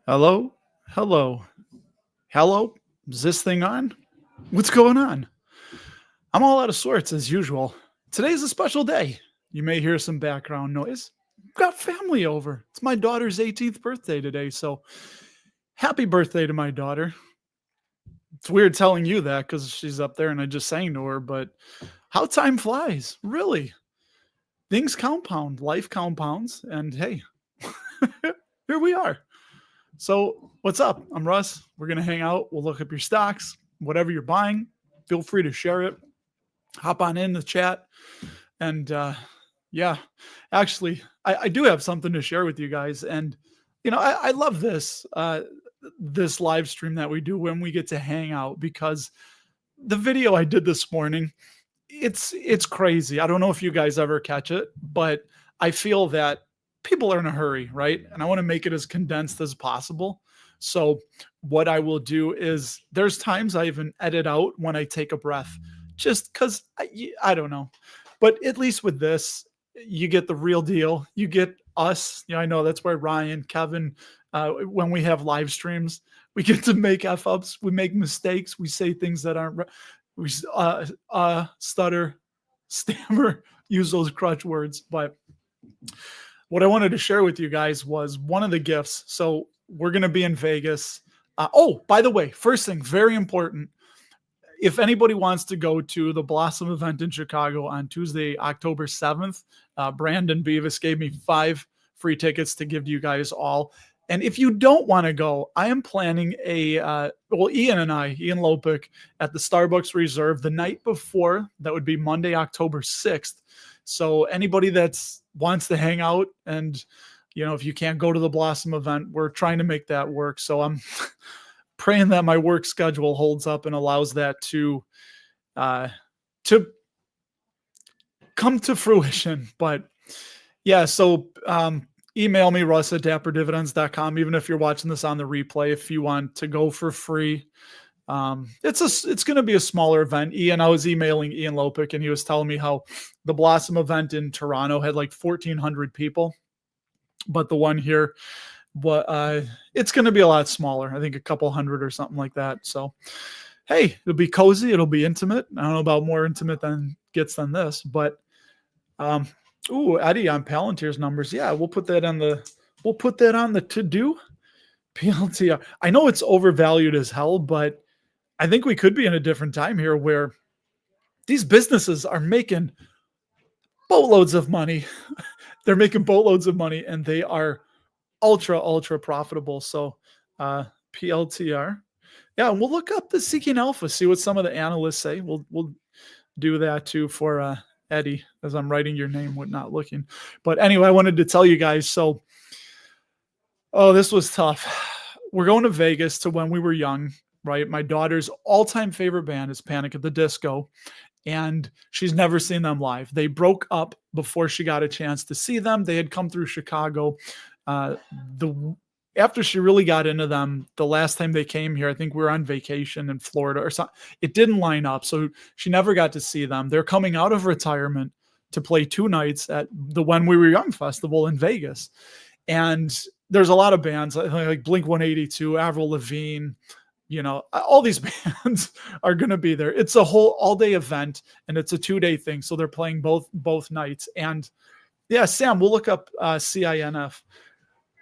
Hello? Hello? Hello? Is this thing on? What's going on? I'm all out of sorts as usual. Today's a special day. You may hear some background noise. Got family over. It's my daughter's 18th birthday today, so happy birthday to my daughter. It's weird telling you that because she's up there and I just sang to her, but how time flies, really. Things compound, life compounds, and hey, here we are. So, what's up? I'm Russ. We're going to hang out. We'll look up your stocks, whatever you're buying. Feel free to share it. Hop on in the chat. And yeah, actually, I do have something to share with you guys. And, I love this live stream that we do when we get to hang out because the video I did this morning, it's crazy. I don't know if you guys ever catch it, but I feel that people are in a hurry, right? And I want to make it as condensed as possible. So what I will do is there's times I even edit out when I take a breath just because I don't know. But at least with this, you get the real deal. You get us. I know that's where Ryan, Kevin, when we have live streams, we get to make F-ups. We make mistakes. We say things that aren't we stutter, stammer, use those crutch words. But what I wanted to share with you guys was one of the gifts. So we're going to be in Vegas. By the way, first thing, very important. If anybody wants to go to the Blossom event in Chicago on Tuesday, October 7th, Brandon Beavis gave me 5 free tickets to give to you guys all. And if you don't want to go, I am planning Ian Lopik at the Starbucks Reserve the night before. That would be Monday, October 6th. So anybody that's wants to hang out and, if you can't go to the Blossom event, we're trying to make that work. So I'm praying that my work schedule holds up and allows that to come to fruition. But yeah, so email me, Russ at DapperDividends.com, even if you're watching this on the replay, if you want to go for free. It's going to be a smaller event. I was emailing Ian Lopik and he was telling me how the Blossom event in Toronto had like 1,400 people, but the one here, it's going to be a lot smaller. I think a couple hundred or something like that. So, hey, it'll be cozy. It'll be intimate. I don't know about more intimate than this, but, Eddie on Palantir's numbers. Yeah, we'll put that on the to-do. PLTR. I know it's overvalued as hell, but I think we could be in a different time here where these businesses are making boatloads of money. They're making boatloads of money and they are ultra, ultra profitable. So PLTR. Yeah, we'll look up the Seeking Alpha, see what some of the analysts say. We'll do that too for Eddie, as I'm writing your name with not looking. But anyway, I wanted to tell you guys. So, this was tough. We're going to Vegas to when we were young, right? My daughter's all-time favorite band is Panic at the Disco, and she's never seen them live. They broke up before she got a chance to see them. They had come through Chicago. After she really got into them, the last time they came here, I think we were on vacation in Florida or something. It didn't line up, so she never got to see them. They're coming out of retirement to play 2 nights at the When We Were Young festival in Vegas. And there's a lot of bands like Blink-182, Avril Lavigne, all these bands are going to be there. It's a whole all-day event, and it's a 2-day thing. So they're playing both nights. And yeah, Sam, we'll look up CINF.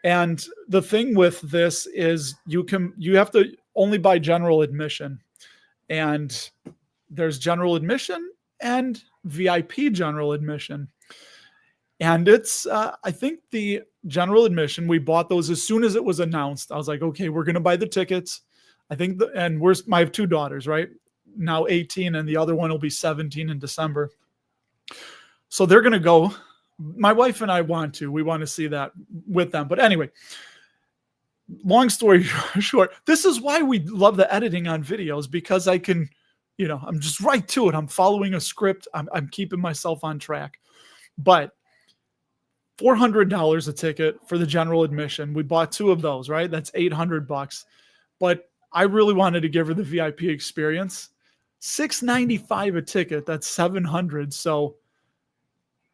And the thing with this is you have to only buy general admission. And there's general admission and VIP general admission. And it's, I think the general admission, we bought those as soon as it was announced. I was like, okay, we're going to buy the tickets. I think, I have 2 daughters, right? Now 18, and the other one will be 17 in December. So they're going to go. My wife and I we want to see that with them. But anyway, long story short, this is why we love the editing on videos, because I can, I'm just right to it. I'm following a script. I'm keeping myself on track. But $400 a ticket for the general admission. We bought 2 of those, right? That's $800. But I really wanted to give her the VIP experience. $695 a ticket. That's $700. So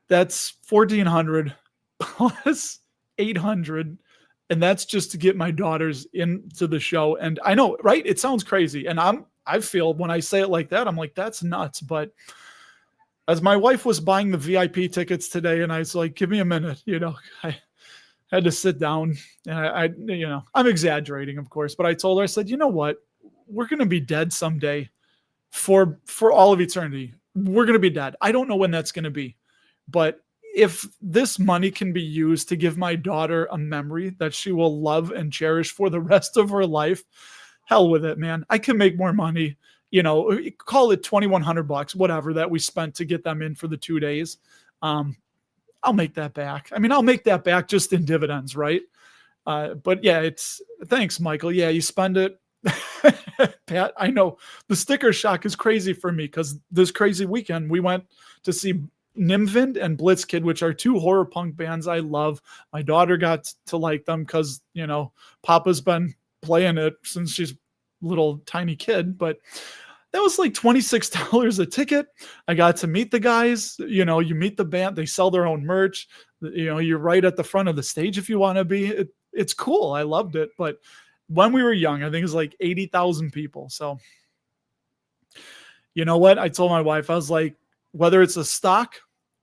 that's $1,400 plus $800 And that's just to get my daughters into the show. And I know, right? It sounds crazy. And I feel when I say it like that, I'm like, that's nuts. But as my wife was buying the VIP tickets today, and I was like, give me a minute, I had to sit down, and I'm exaggerating, of course, but I told her, I said, you know what? We're going to be dead someday for all of eternity. We're going to be dead. I don't know when that's going to be, but if this money can be used to give my daughter a memory that she will love and cherish for the rest of her life, hell with it, man. I can make more money, call it $2,100, whatever that we spent to get them in for the 2 days. I'll make that back. I mean, I'll make that back just in dividends, right? But yeah, thanks, Michael. Yeah, you spend it. Pat, I know the sticker shock is crazy for me because this crazy weekend we went to see Nimvind and Blitzkid, which are two horror punk bands I love. My daughter got to like them because, Papa's been playing it since she's a little tiny kid, but that was like $26 a ticket. I got to meet the guys, you meet the band, they sell their own merch. You're right at the front of the stage if you want to be. It's cool. I loved it. But when we were young, I think it was like 80,000 people. So you know what? I told my wife, I was like, whether it's a stock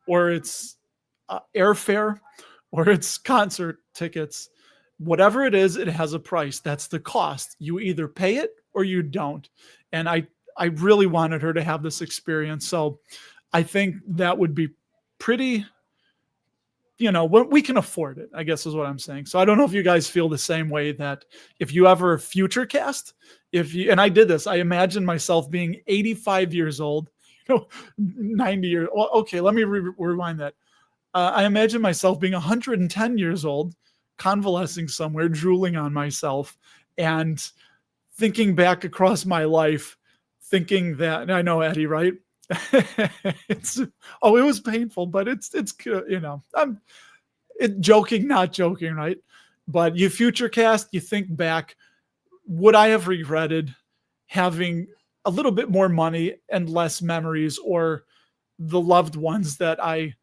or it's airfare or it's concert tickets, whatever it is, it has a price. That's the cost. You either pay it or you don't. And I really wanted her to have this experience. So I think that would be pretty, we can afford it, I guess is what I'm saying. So I don't know if you guys feel the same way, that if you ever future cast, and I did this, I imagined myself being 85 years old, 90 years. Well, okay, let me rewind that. I imagine myself being 110 years old, convalescing somewhere, drooling on myself, and thinking back across my life, thinking that, and I know, Eddie, right? It was painful, but it's I'm joking, not joking, right? But you future cast, you think back, would I have regretted having a little bit more money and less memories, or the loved ones that I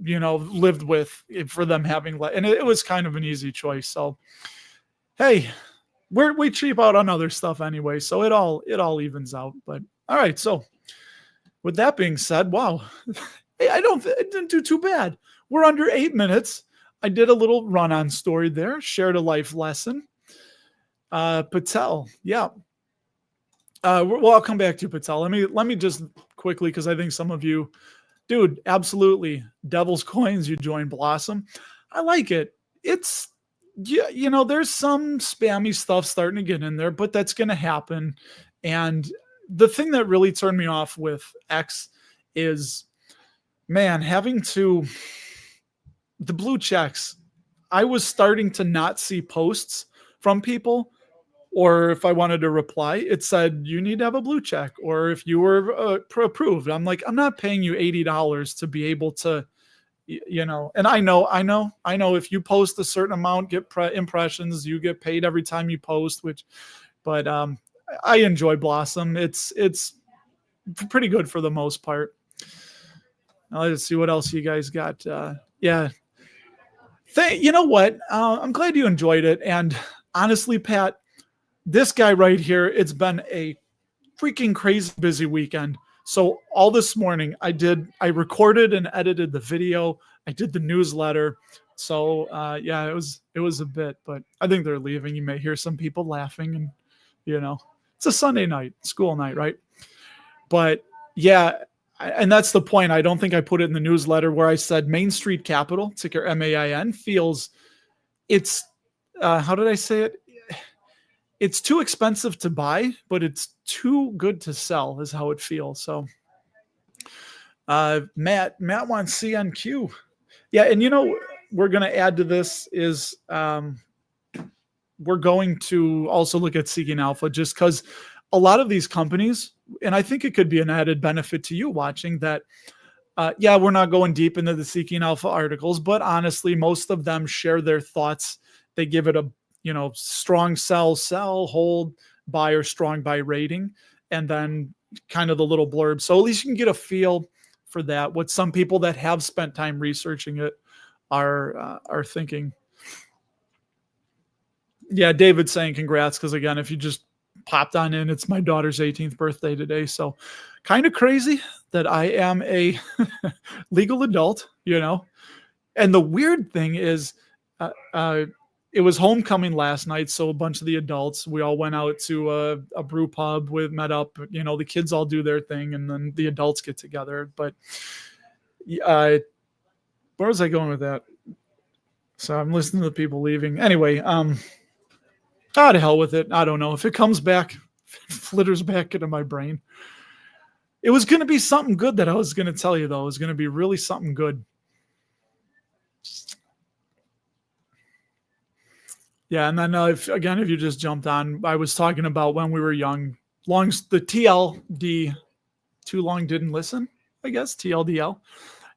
lived with, for them having and it was kind of an easy choice. So hey, we cheap out on other stuff anyway, so it all evens out. But all right, so with that being said, wow, hey, I didn't do too bad. We're under 8 minutes. I did a little run-on story there, shared a life lesson. Patel, yeah. Well, I'll come back to you, Patel. Let me just quickly, because I think some of you, dude, absolutely, Devil's Coins, you joined Blossom. I like it. It's, there's some spammy stuff starting to get in there, but that's going to happen. And the thing that really turned me off with X is, man, the blue checks. I was starting to not see posts from people, or if I wanted to reply, it said, you need to have a blue check, or if you were approved. I'm like, I'm not paying you $80 to be able to, and I know if you post a certain amount, get impressions, you get paid every time you post, but I enjoy Blossom. It's pretty good for the most part. Now let's see what else you guys got. Yeah. You know what? I'm glad you enjoyed it. And honestly, Pat, this guy right here, it's been a freaking crazy busy weekend. So all this morning I recorded and edited the video. I did the newsletter. So yeah, it was a bit, but I think they're leaving. You may hear some people laughing, and it's a Sunday night, school night, right? But yeah, and that's the point. I don't think I put it in the newsletter where I said Main Street Capital, ticker MAIN, feels it's, how did I say it? It's too expensive to buy, but it's too good to sell is how it feels. So Matt wants CNQ. Yeah, and we're going to add to this is we're going to also look at Seeking Alpha, just because a lot of these companies, and I think it could be an added benefit to you watching that, yeah, we're not going deep into the Seeking Alpha articles, but honestly, most of them share their thoughts. They give it a strong sell, hold, buy, or strong buy rating, and then kind of the little blurb. So at least you can get a feel for that, what some people that have spent time researching it are thinking. Yeah, David's saying congrats because again, if you just popped on in, it's my daughter's 18th birthday today. So kind of crazy that I am a legal adult, And the weird thing is, uh, uh, it was homecoming last night, so a bunch of the adults, we all went out to a brew pub, with met up. The kids all do their thing, and then the adults get together. But where was I going with that? So I'm listening to the people leaving. Anyway, to hell with it. I don't know if it comes back, flitters back into my brain. It was going to be something good that I was going to tell you, though. It was going to be really something good. Yeah, and then if you just jumped on, I was talking about when we were young, the TLD, too long didn't listen, I guess, TLDL,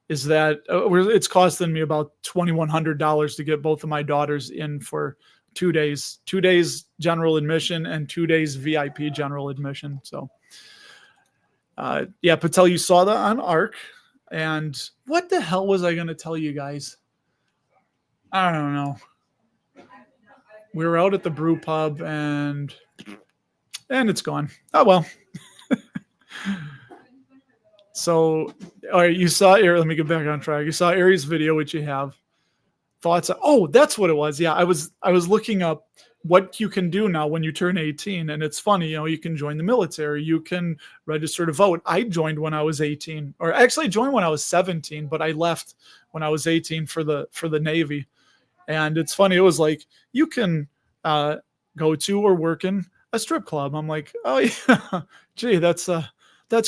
is that it's costing me about $2,100 to get both of my daughters in for 2 days, 2 days general admission and 2 days VIP general admission. So, yeah, Patel, you saw that on ARC. And what the hell was I going to tell you guys? I don't know. We were out at the brew pub and it's gone. Oh, well. So, all right, you saw Aries. Let me get back on track. You saw Aries' video, which you have thoughts. Oh, that's what it was. Yeah, I was looking up what you can do now when you turn 18, and it's funny. You can join the military. You can register to vote. I joined when I was 18, or actually joined when I was 17, but I left when I was 18 for the Navy. And it's funny. It was like you can go to or work in a strip club. I'm like, oh yeah, gee, that's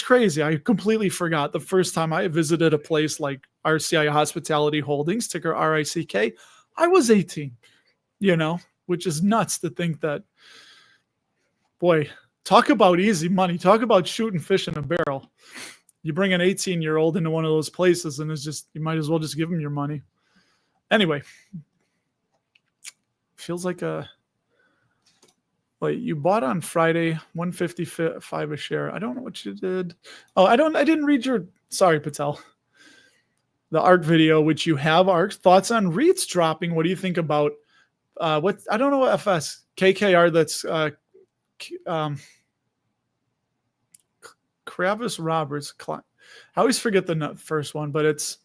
crazy. I completely forgot. The first time I visited a place like RCI Hospitality Holdings, ticker RICK, I was 18, which is nuts to think that, boy, talk about easy money. Talk about shooting fish in a barrel. You bring an 18-year-old into one of those places and you might as well just give them your money. Anyway, feels like you bought on Friday, $155 a share. I don't know what you did. Oh, I didn't read sorry, Patel. The ARC video, which you have, ARC. Thoughts on REITs dropping. What do you think about I don't know what FS. KKR, that's Kravis Roberts. I always forget the first one, but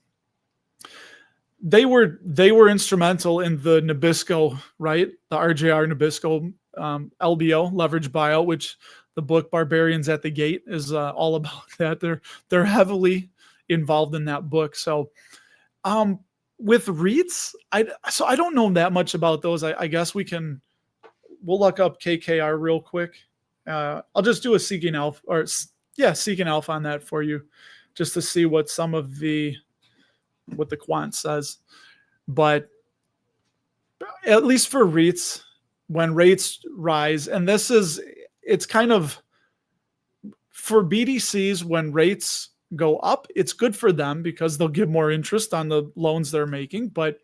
they were instrumental in the Nabisco, right? The RJR Nabisco LBO, leverage buyout, which the book Barbarians at the Gate is all about that. They're heavily involved in that book. So with REITs, I don't know that much about those. I guess we'll look up KKR real quick. I'll just do a Seeking Alpha Seeking Alpha on that for you, just to see what what the quant says. But at least for REITs, when rates rise, and it's kind of for BDCs, when rates go up, it's good for them because they'll give more interest on the loans they're making. But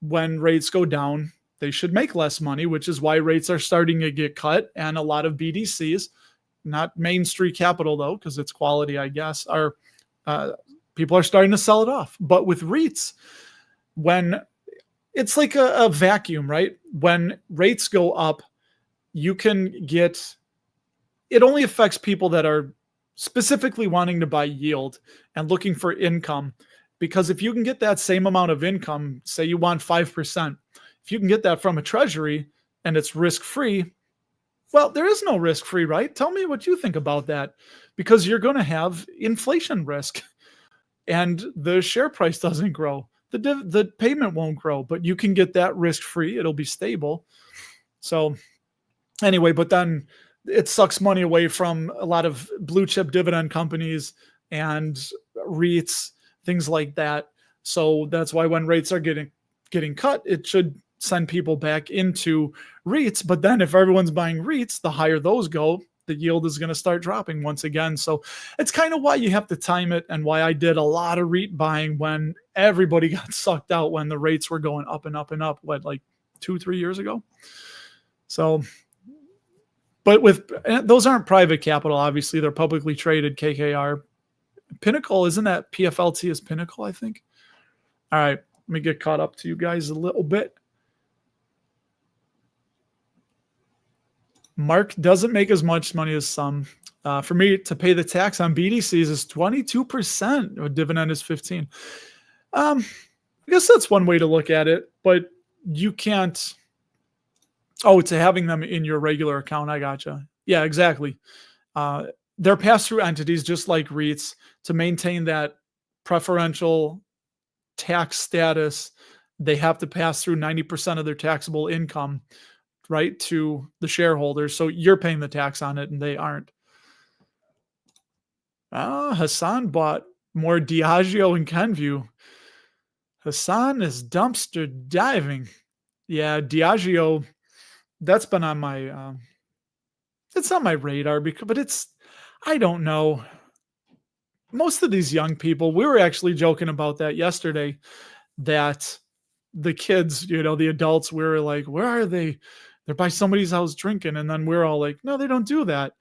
when rates go down, they should make less money, which is why rates are starting to get cut. And a lot of BDCs, not Main Street Capital though, because it's quality, I guess, people are starting to sell it off. But with REITs, when it's like a vacuum, right? When rates go up, it only affects people that are specifically wanting to buy yield and looking for income. Because if you can get that same amount of income, say you want 5%, if you can get that from a treasury and it's risk-free, well, there is no risk-free, right? Tell me what you think about that, because you're going to have inflation risk and the share price doesn't grow. The payment won't grow, but you can get that risk-free. It'll be stable. So anyway, but then it sucks money away from a lot of blue chip dividend companies and REITs, things like that. So that's why when rates are getting cut, it should send people back into REITs. But then if everyone's buying REITs, the higher those go, the yield is going to start dropping once again. So it's kind of why you have to time it, and why I did a lot of REIT buying when everybody got sucked out, when the rates were going up and up and up, like 2-3 years ago. So, but those aren't private capital, obviously. They're publicly traded. KKR. Pinnacle, isn't that PFLT is Pinnacle, I think? All right, let me get caught up to you guys a little bit. Mark doesn't make as much money as some. For me to pay the tax on BDCs is 22%. A dividend is 15. Um, I guess that's one way to look at it, but you can't. Oh, to having them in your regular account. I gotcha. Yeah, exactly. Uh, they're pass-through entities, just like REITs, to maintain that preferential tax status. They have to pass through 90% of their taxable income, right, to the shareholders. So you're paying the tax on it, and they aren't. Hassan bought more Diageo and Kenvue. Hassan is dumpster diving. Yeah, Diageo. That's been on my. It's on my radar because, but it's. I don't know. Most of these young people. We were actually joking about that yesterday. That the kids, the adults, we were like, where are they? They're by somebody's house drinking, and then we're all like, no, they don't do that.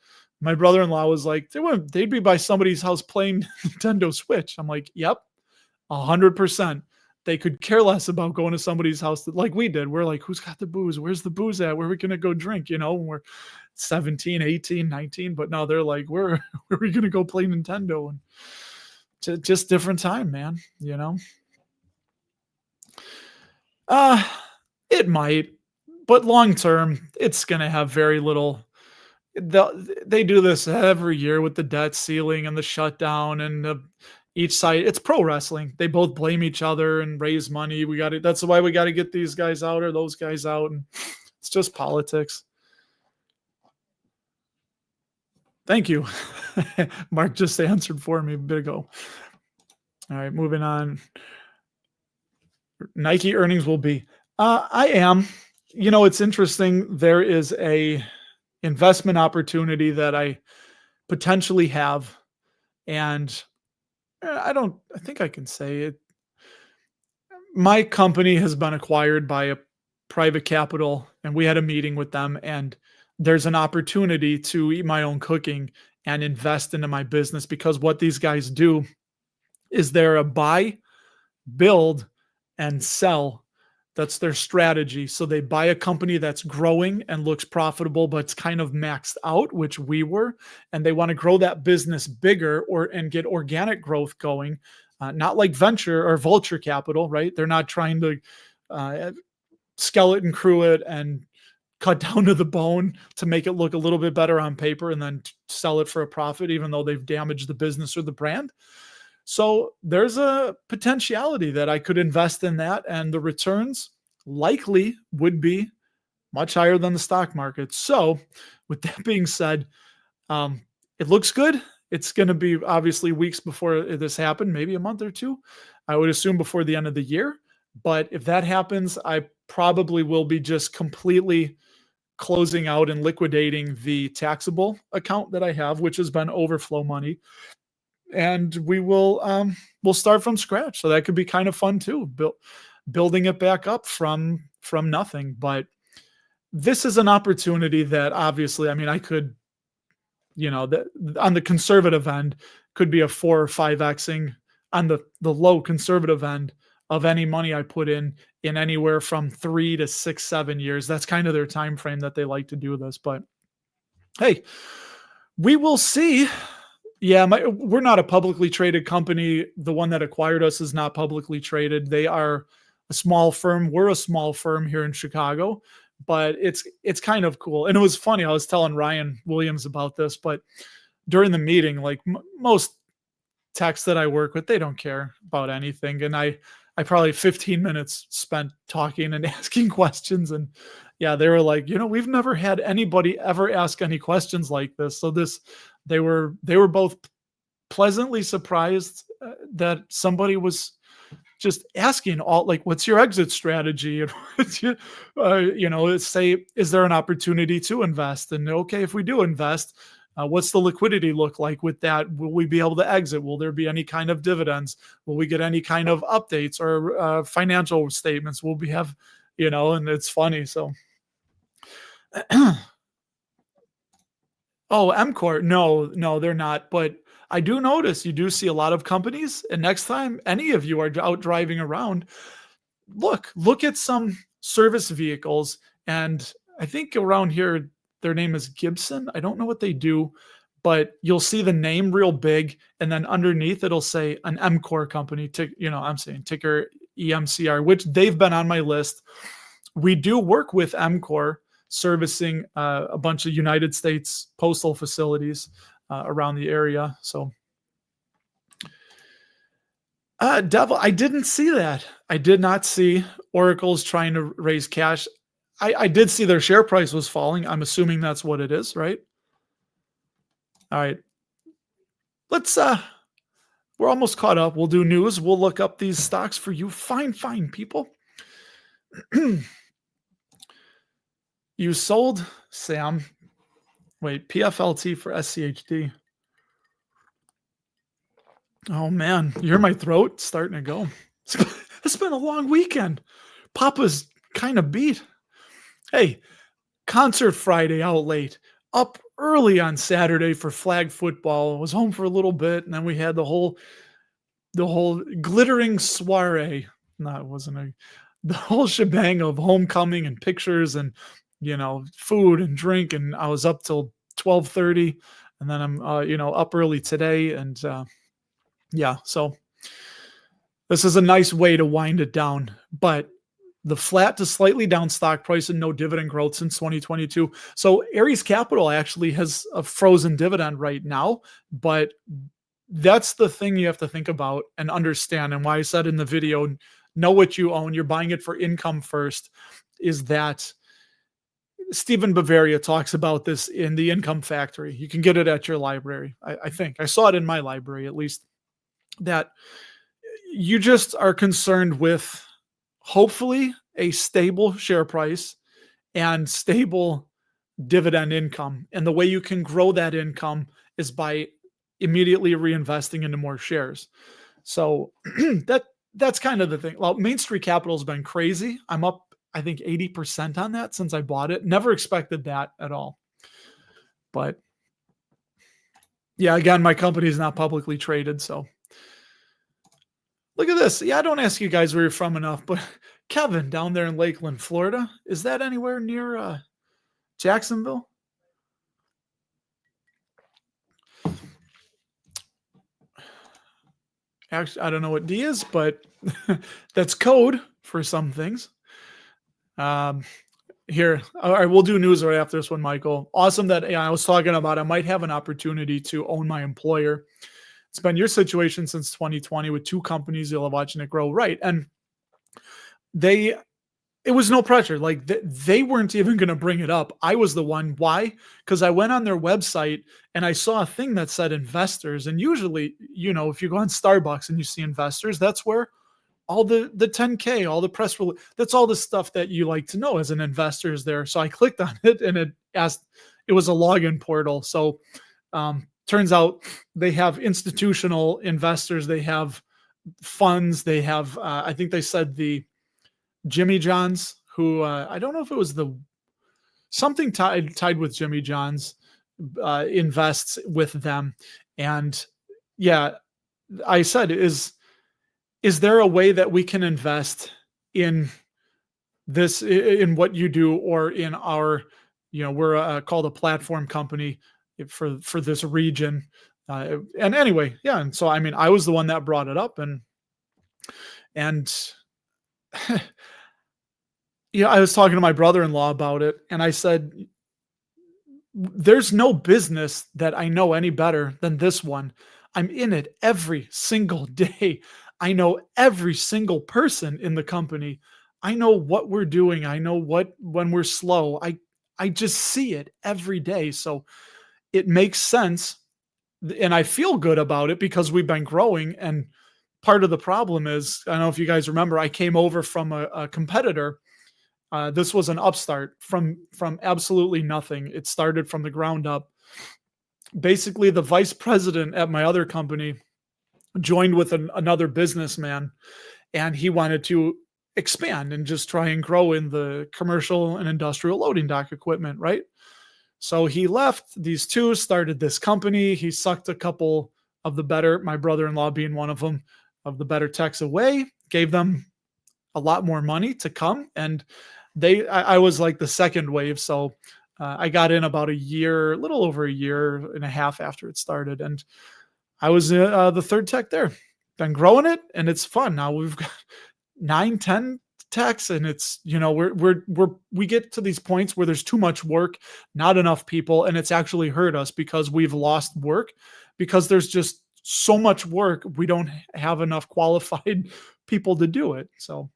My brother-in-law was like, they'd be by somebody's house playing Nintendo Switch. I'm like, yep, 100%. They could care less about going to somebody's house like we did. We're like, who's got the booze? Where's the booze at? Where are we going to go drink? When we're 17, 18, 19. But now they're like, where are we going to go play Nintendo? And just different time, man. Uh, it might, but long term, it's going to have very little. They do this every year with the debt ceiling and the shutdown and each side. It's pro wrestling. They both blame each other and raise money. That's why we got to get these guys out or those guys out. And it's just politics. Thank you. Mark just answered for me a bit ago. All right, moving on. Nike earnings will be. I am. It's interesting. There is a investment opportunity that I potentially have, and I think I can say it. My company has been acquired by a private capital, and we had a meeting with them, and there's an opportunity to eat my own cooking and invest into my business because what these guys do is they're a buy, build, and sell. That's their strategy. So they buy a company that's growing and looks profitable, but it's kind of maxed out, which we were, and they want to grow that business bigger and get organic growth going. Not like venture or vulture capital, right? They're not trying to skeleton crew it and cut down to the bone to make it look a little bit better on paper and then sell it for a profit, even though they've damaged the business or the brand. So there's a potentiality that I could invest in that, and the returns likely would be much higher than the stock market. So with that being said, it looks good. It's going to be obviously weeks before this happened, maybe a month or two. I would assume before the end of the year. But if that happens, I probably will be just completely closing out and liquidating the taxable account that I have, which has been overflow money. And we'll start from scratch. So that could be kind of fun too, building it back up from nothing. But this is an opportunity that obviously, I could, on the conservative end, could be a 4 or 5xing on the low conservative end of any money I put in anywhere from 3 to 6, 7 years. That's kind of their time frame that they like to do this. But hey, we will see. Yeah, we're not a publicly traded company. The one that acquired us is not publicly traded. They are a small firm. We're a small firm here in Chicago, but it's kind of cool. And it was funny. I was telling Ryan Williams about this, but during the meeting, like most techs that I work with, they don't care about anything. And I probably 15 minutes spent talking and asking questions. And yeah, they were like, we've never had anybody ever ask any questions like this. So they were both pleasantly surprised that somebody was just asking all, like, what's your exit strategy? And what's your, say, is there an opportunity to invest? And okay, if we do invest, what's the liquidity look like with that? Will we be able to exit? Will there be any kind of dividends? Will we get any kind of updates or financial statements? Will we have, and it's funny. So, oh, MCOR. No, they're not. But I do notice you do see a lot of companies. And next time any of you are out driving around, look at some service vehicles. And I think around here, Their name is Gibson. I don't know what they do, but you'll see the name real big, and then underneath it'll say an MCOR company. I'm saying ticker EMCR, which they've been on my list. We do work with MCOR, servicing a bunch of United States postal facilities around the area. So, Devil, I didn't see that. I did not see Oracle's trying to raise cash. I did see their share price was falling. I'm assuming that's what it is, right? All right. Let's we're almost caught up. We'll do news. We'll look up these stocks for you. Fine people. You sold Sam. Wait, PFLT for SCHD. Oh man, you're my throat starting to go. It's been a long weekend. Papa's kind of beat. Hey, concert Friday out late, up early on Saturday for flag football. Was home for a little bit, and then we had the whole glittering soiree. No, it wasn't the whole shebang of homecoming and pictures and food and drink. And I was up till 12:30, and then I'm up early today. And so this is a nice way to wind it down. But the flat to slightly down stock price and no dividend growth since 2022. So Ares Capital actually has a frozen dividend right now, but that's the thing you have to think about and understand. And why I said in the video, know what you own. You're buying it for income first, is that Stephen Bavaria talks about this in the Income Factory. You can get it at your library. I think I saw it in my library, at least, that you just are concerned with hopefully a stable share price and stable dividend income. And the way you can grow that income is by immediately reinvesting into more shares. So that's kind of the thing. Well, Main Street Capital has been crazy. I'm up, I think, 80% on that since I bought it. Never expected that at all. But yeah, again, my company is not publicly traded. So look at this. Yeah, I don't ask you guys where you're from enough, but Kevin down there in Lakeland, Florida, is that anywhere near Jacksonville? Actually, I don't know what D is, but that's code for some things. Here, all right, we'll do news right after this one, Michael. Awesome that I was talking about I might have an opportunity to own my employer. It's been your situation since 2020 with two companies. You'll have watching it grow, right? And it was no pressure. Like they weren't even going to bring it up. I was the one. Why? Because I went on their website and I saw a thing that said investors. And usually, if you go on Starbucks and you see investors, that's where all the 10K, all the press release, that's all the stuff that you like to know as an investor is there. So I clicked on it and it was a login portal. So turns out they have institutional investors. They have funds. They have, I think they said the Jimmy John's, who I don't know if it was something tied with Jimmy John's, invests with them. And yeah, I said, is there a way that we can invest in this, in what you do, or in our, we're called a platform company for this region. And anyway, yeah. And so, I was the one that brought it up, and I was talking to my brother-in-law about it, and I said, there's no business that I know any better than this one. I'm in it every single day. I know every single person in the company. I know what we're doing. I know when we're slow. I just see it every day. So it makes sense. And I feel good about it because we've been growing. And part of the problem is, I don't know if you guys remember, I came over from a competitor. This was an upstart from absolutely nothing. It started from the ground up. Basically, the vice president at my other company joined with another businessman, and he wanted to expand and just try and grow in the commercial and industrial loading dock equipment, right? So he left. These two started this company. He sucked a couple of the better, my brother-in-law being one of them, of the better techs away, gave them a lot more money to come. And I was like the second wave. So I got in about a year, a little over a year and a half after it started, and I was the third tech there. Been growing it, and it's fun. Now we've got 9, 10 techs, and it's we get to these points where there's too much work, not enough people, and it's actually hurt us because we've lost work because there's just so much work. We don't have enough qualified people to do it. So,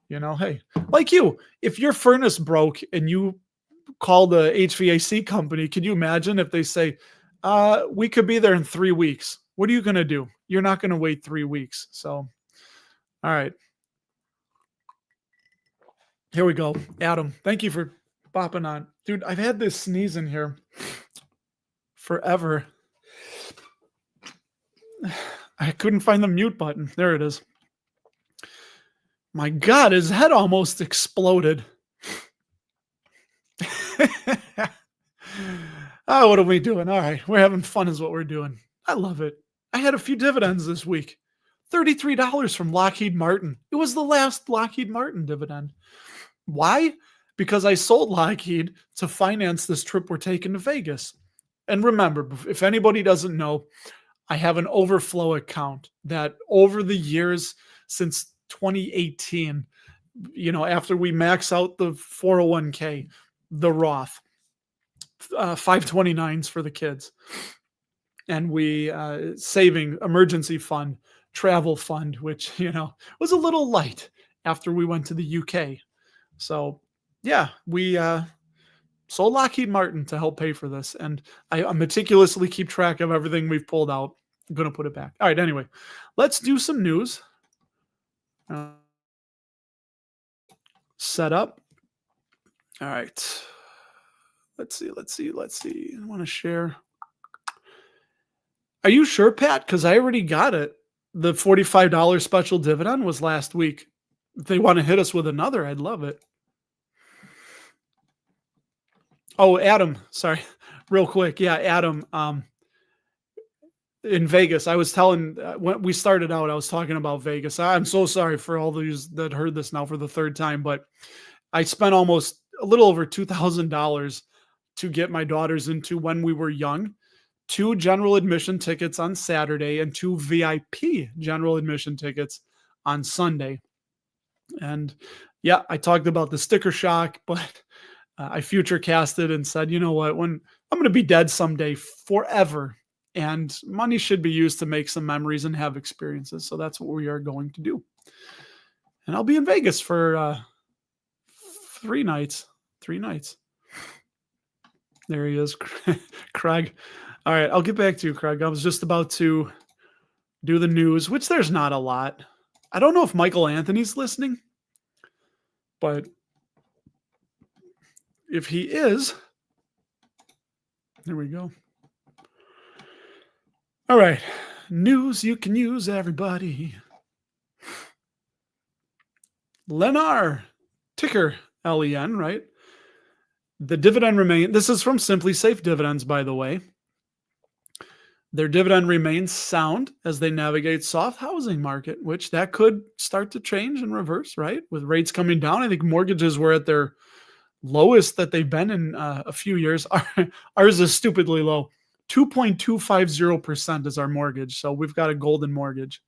hey, like you, if your furnace broke and you call the HVAC company, can you imagine if they say, we could be there in 3 weeks? What are you going to do? You're not going to wait 3 weeks. So, all right. Here we go. Adam, thank you for popping on. Dude, I've had this sneeze in here forever. I couldn't find the mute button. There it is. My God, his head almost exploded. Oh, what are we doing? All right. We're having fun is what we're doing. I love it. I had a few dividends this week. $33 from Lockheed Martin. It was the last Lockheed Martin dividend. Why? Because I sold Lockheed to finance this trip we're taking to Vegas. And remember, if anybody doesn't know, I have an overflow account that over the years since 2018, after we max out the 401k, the Roth, 529s for the kids, and we saving emergency fund, travel fund, which, was a little light after we went to the UK. So yeah, we sold Lockheed Martin to help pay for this. And I meticulously keep track of everything we've pulled out. I'm going to put it back. All right. Anyway, let's do some news. Set up. All right. Let's see. I want to share. Are you sure, Pat? Because I already got it. The $45 special dividend was last week. If they want to hit us with another, I'd love it. Oh, Adam, sorry, real quick. Yeah, Adam, in Vegas, I was telling, when we started out, I was talking about Vegas. I'm so sorry for all those that heard this now for the third time, but I spent almost a little over $2,000 to get my daughters into, when we were young, 2 general admission tickets on Saturday and 2 VIP general admission tickets on Sunday. And yeah, I talked about the sticker shock, but I future casted and said, you know what, when I'm going to be dead someday forever, and money should be used to make some memories and have experiences. So that's what we are going to do. And I'll be in Vegas for 3 nights. 3 nights. There he is, Craig. All right, I'll get back to you, Craig. I was just about to do the news, which there's not a lot. I don't know if Michael Anthony's listening, but if he is, there we go. All right. News you can use, everybody. Lennar, ticker LEN, right? The dividend remains, this is from Simply Safe Dividends, by the way. Their dividend remains sound as they navigate soft housing market, which that could start to change and reverse, right? With rates coming down, I think mortgages were at their lowest that they've been in a few years. Ours is stupidly low. 2.250% is our mortgage. So we've got a golden mortgage.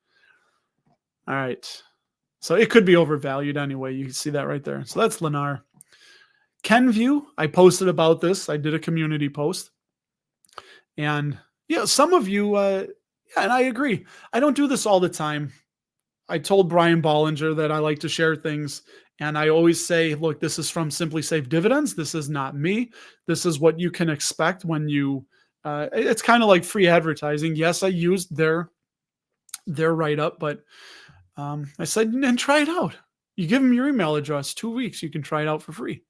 All right. So it could be overvalued anyway. You can see that right there. So that's Lennar. Kenview, I posted about this. I did a community post. And yeah, some of you, and I agree. I don't do this all the time. I told Brian Bollinger that I like to share things. And I always say, look, this is from Simply Safe Dividends. This is not me. This is what you can expect when you, it's kind of like free advertising. Yes, I used their write-up, but I said, and try it out. You give them your email address, 2 weeks, you can try it out for free.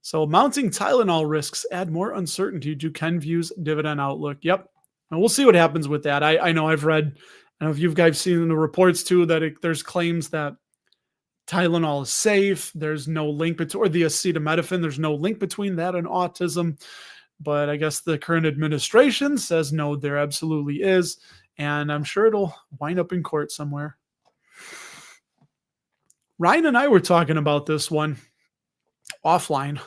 So mounting Tylenol risks add more uncertainty to Kenview's dividend outlook. Yep. And we'll see what happens with that. I know I've read, I don't know if you guys seen the reports too, that there's claims that Tylenol is safe. There's no link between, or the acetaminophen, there's no link between that and autism. But I guess the current administration says no, there absolutely is. And I'm sure it'll wind up in court somewhere. Ryan and I were talking about this one offline.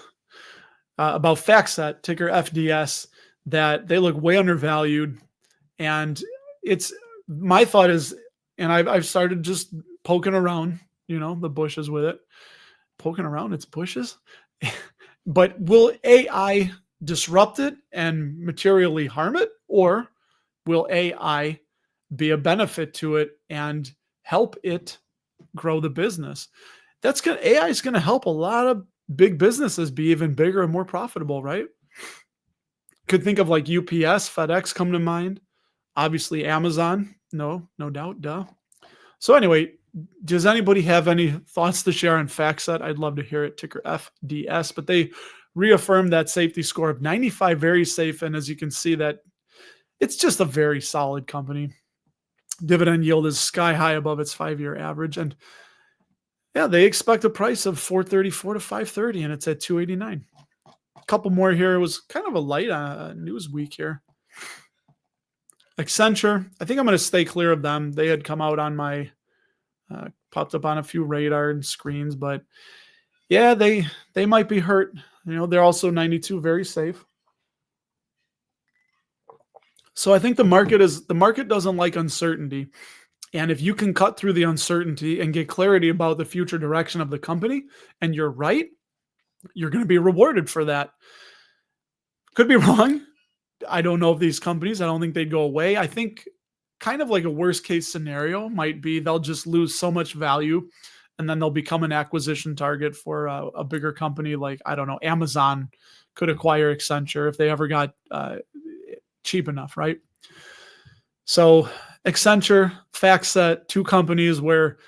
about FactSet, ticker FDS, that they look way undervalued. And it's my thought is, and I've started just poking around, the bushes with it. Poking around its bushes. But will AI disrupt it and materially harm it? Or will AI be a benefit to it and help it grow the business? AI is going to help a lot of big businesses be even bigger and more profitable, right? Could think of like UPS, FedEx come to mind. Obviously Amazon. No doubt. Duh. So anyway, does anybody have any thoughts to share on FactSet? I'd love to hear it. Ticker FDS, but they reaffirmed that safety score of 95, very safe. And as you can see, that it's just a very solid company. Dividend yield is sky high above its 5-year average. And yeah, they expect a price of $434 to $530, and it's at $289. A couple more here. It was kind of a light news week here. Accenture, I think I'm going to stay clear of them. They had come out on my, popped up on a few radar and screens, but yeah, they might be hurt. They're also 92, very safe. So I think the market doesn't like uncertainty. And if you can cut through the uncertainty and get clarity about the future direction of the company, and you're right, you're going to be rewarded for that. Could be wrong. I don't know if these companies, I don't think they'd go away. I think kind of like a worst case scenario might be they'll just lose so much value and then they'll become an acquisition target for a bigger company like, I don't know, Amazon could acquire Accenture if they ever got cheap enough, right? So Accenture, FactSet, two companies where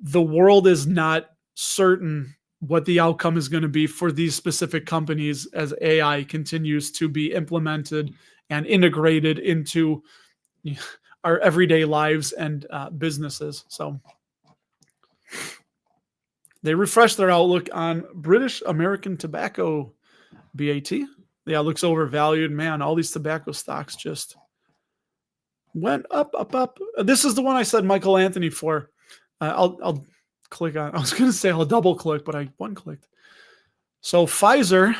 the world is not certain what the outcome is going to be for these specific companies as AI continues to be implemented and integrated into our everyday lives and businesses. So they refreshed their outlook on British American Tobacco, BAT. Yeah, it looks overvalued. Man, all these tobacco stocks just went up. This is the one I said Michael Anthony for. I'll click on. I was going to say I'll double click, but I one clicked. So Pfizer,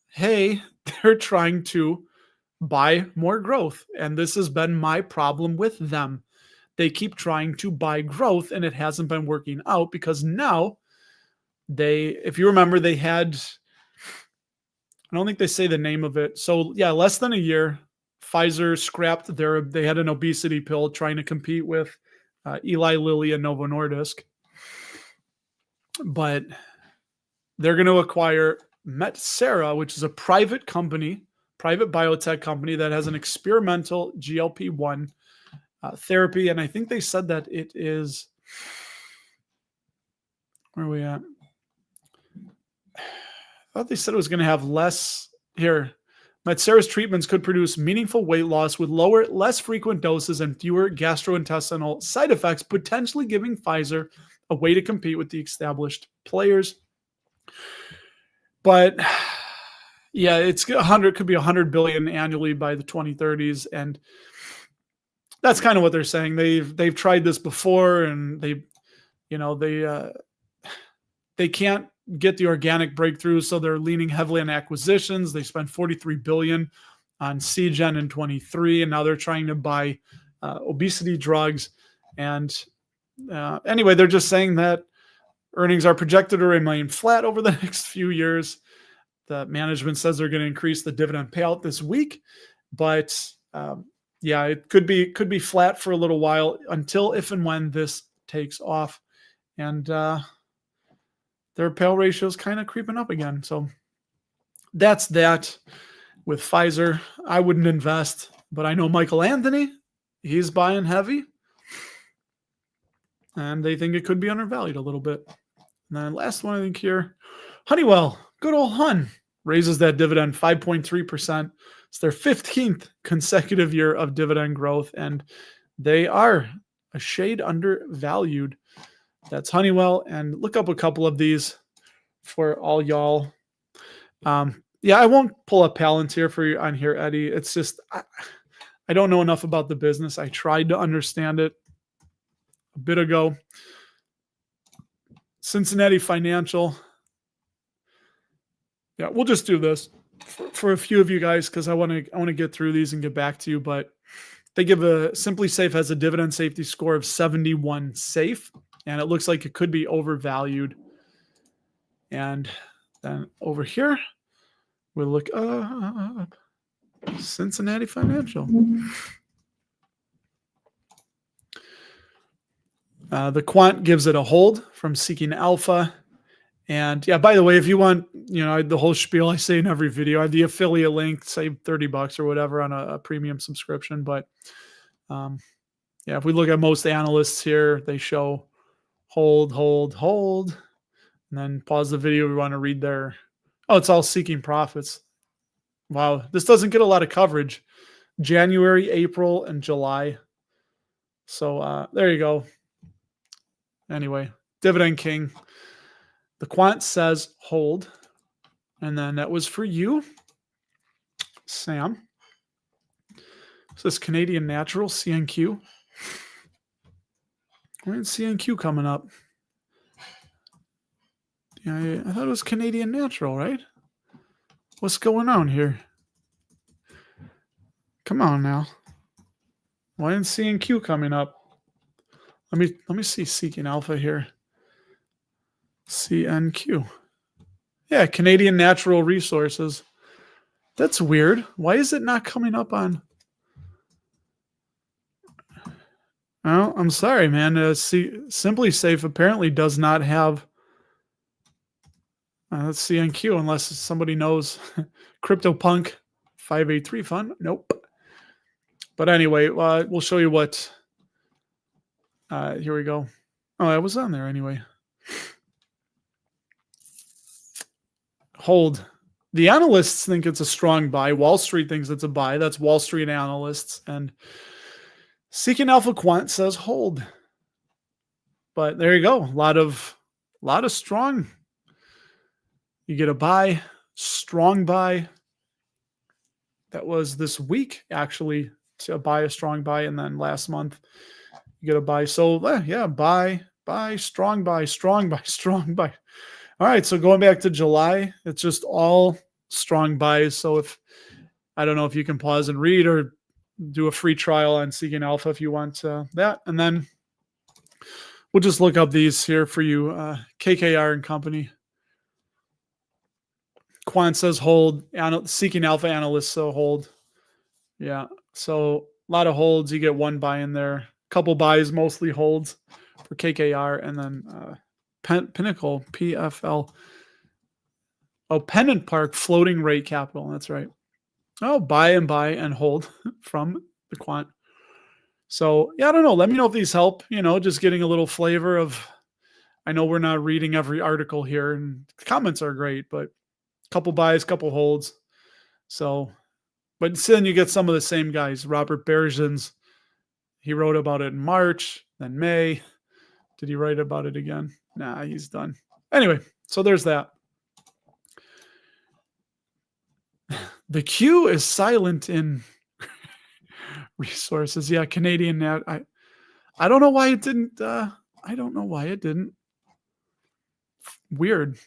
hey, they're trying to buy more growth, and this has been my problem with them. They keep trying to buy growth, and it hasn't been working out because now if you remember, they had. I don't think they say the name of it. So yeah, less than a year, Pfizer scrapped they had an obesity pill trying to compete with Eli Lilly and Novo Nordisk. But they're going to acquire Metsera, which is a private biotech company that has an experimental GLP-1 therapy. And I think they said that it is, where are we at? I thought they said it was going to have less here. Metsera's treatments could produce meaningful weight loss with lower, less frequent doses and fewer gastrointestinal side effects, potentially giving Pfizer a way to compete with the established players. But yeah, could be 100 billion annually by the 2030s. And that's kind of what they're saying. They've tried this before and they can't get the organic breakthrough. So they're leaning heavily on acquisitions. They spent 43 billion on Seagen in 23, and now they're trying to buy obesity drugs. And anyway, they're just saying that earnings are projected to remain flat over the next few years. The management says they're going to increase the dividend payout this week, but yeah, it could be flat for a little while until if and when this takes off. And their payout ratio is kind of creeping up again. So that's that with Pfizer. I wouldn't invest, but I know Michael Anthony, he's buying heavy. And they think it could be undervalued a little bit. And then last one, I think here, Honeywell, good old Hun, raises that dividend 5.3%. It's their 15th consecutive year of dividend growth, and they are a shade undervalued. That's Honeywell, and look up a couple of these for all y'all. Yeah, I won't pull up Palantir for you on here, Eddie. It's just, I don't know enough about the business. I tried to understand it a bit ago. Cincinnati Financial. Yeah, we'll just do this for a few of you guys because I want to get through these and get back to you. But they give a Simply Safe has a dividend safety score of 71 safe, and it looks like it could be overvalued. And then over here, we'll look up Cincinnati Financial. The quant gives it a hold from Seeking Alpha. And yeah, by the way, if you want, the whole spiel I say in every video, I have the affiliate link, save $30 or whatever on a premium subscription. But yeah, if we look at most analysts here, they show hold, hold, hold, and then pause the video. We want to read their, it's all seeking profits. Wow. This doesn't get a lot of coverage. January, April, and July. So there you go. Anyway, Dividend King. The quant says hold. And then that was for you, Sam. So this Canadian Natural, CNQ. When's CNQ coming up? Yeah, I thought it was Canadian Natural, right? What's going on here? Come on now. Why isn't CNQ coming up? Let me see Seeking Alpha here. CNQ. Yeah, Canadian Natural Resources. That's weird. Why is it not coming up on? Well, I'm sorry, man. Simply Safe apparently does not have CNQ unless somebody knows. CryptoPunk 583 fund. Nope. But anyway, we'll show you what. Here we go. Oh, I was on there anyway. Hold. The analysts think it's a strong buy. Wall Street thinks it's a buy. That's Wall Street analysts. And Seeking Alpha Quant says hold. But there you go. A lot of strong. You get a buy, strong buy. That was this week, actually, to buy a strong buy. And then last month, you get a buy. So, yeah, buy, strong buy, strong buy, strong buy. All right, so going back to July, it's just all strong buys. So I don't know if you can pause and read or do a free trial on Seeking Alpha if you want that. And then we'll just look up these here for you. KKR and Company. Quant says hold. Seeking Alpha analysts so hold. Yeah, so a lot of holds. You get one buy in there. A couple buys, mostly holds for KKR. And then Pinnacle, PFL. Oh, Pennant Park Floating Rate Capital. That's right. Oh, buy and hold from the quant. So, yeah, I don't know. Let me know if these help. Just getting a little flavor of, I know we're not reading every article here, and the comments are great, but a couple buys, couple holds. So, but then you get some of the same guys. Robert Bergens, he wrote about it in March, then May. Did he write about it again? Nah, he's done. Anyway, so there's that. The Q is silent in resources. Yeah, Canadian Nat. I don't know why it didn't. I don't know why it didn't. Weird.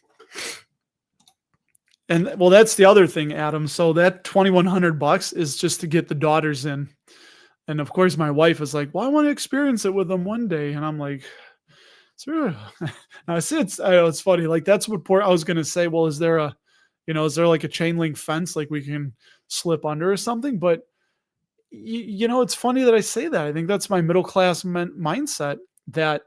And well, that's the other thing, Adam. So that $2,100 is just to get the daughters in. And of course, my wife is like, well, I want to experience it with them one day. And I'm like, sure. Now, it's funny. Like, that's what I was going to say. Well, is there like a chain link fence like we can slip under or something? But, it's funny that I say that. I think that's my middle class mindset, that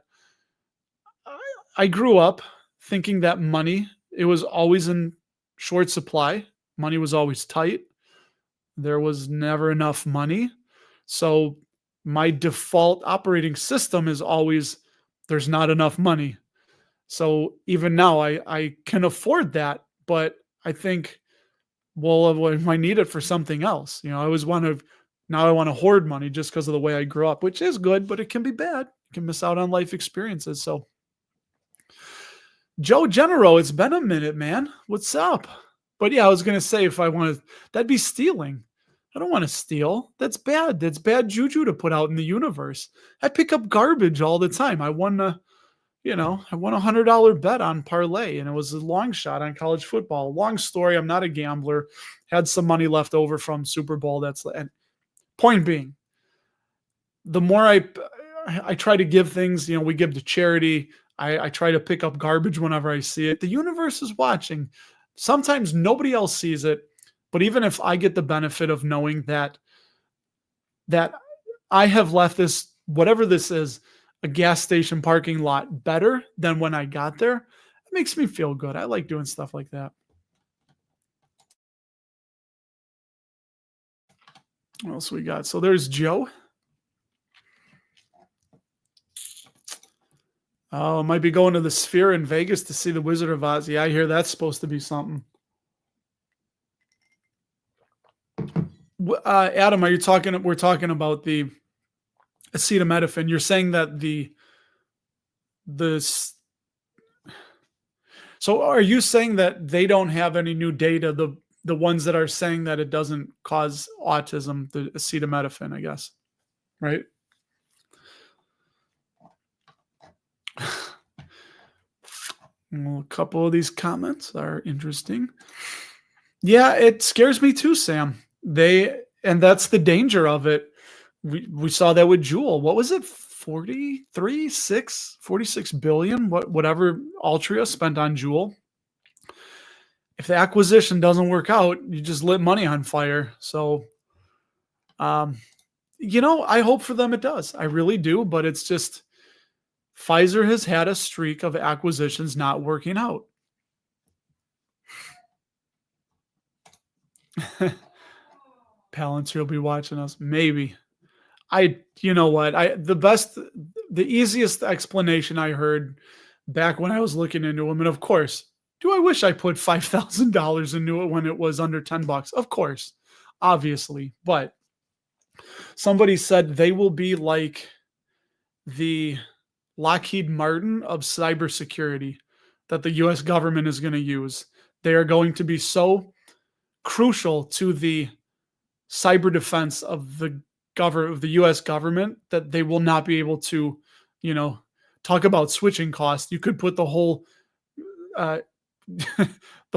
I grew up thinking that money, it was always in short supply. Money was always tight. There was never enough money. So my default operating system is always, there's not enough money. So even now I can afford that, but I think, well, I need it for something else. I always now I want to hoard money just because of the way I grew up, which is good, but it can be bad. You can miss out on life experiences. So Joe Genero, it's been a minute, man. What's up? But yeah, I was going to say, if I wanted, that'd be stealing. I don't want to steal. That's bad. That's bad juju to put out in the universe. I pick up garbage all the time. I won I won $100 bet on parlay, and it was a long shot on college football. Long story. I'm not a gambler. Had some money left over from Super Bowl. And point being, the more I try to give things, we give to charity. I try to pick up garbage whenever I see it. The universe is watching. Sometimes nobody else sees it, but even if I get the benefit of knowing that I have left this, whatever this is, a gas station parking lot better than when I got there, it makes me feel good. I like doing stuff like that. What else we got? So there's Joe. Oh, might be going to the Sphere in Vegas to see the Wizard of Oz. Yeah, I hear that's supposed to be something. Adam, are you talking? We're talking about the acetaminophen. You're saying that the. So are you saying that they don't have any new data? The ones that are saying that it doesn't cause autism, the acetaminophen, I guess, right? Well, a couple of these comments are interesting. Yeah, it scares me too, Sam. And that's the danger of it. We saw that with Jewel. What was it? 46 billion, whatever Altria spent on Jewel. If the acquisition doesn't work out, you just lit money on fire. So I hope for them it does. I really do, but it's just Pfizer has had a streak of acquisitions not working out. Palantir will be watching us. Maybe. You know what? The easiest explanation I heard back when I was looking into them, and of course, do I wish I put $5,000 into it when it was under $10? Of course, obviously. But somebody said they will be like the Lockheed Martin of cybersecurity that the US government is going to use. They are going to be so crucial to the cyber defense of the US government that they will not be able to, talk about switching costs. You could put the whole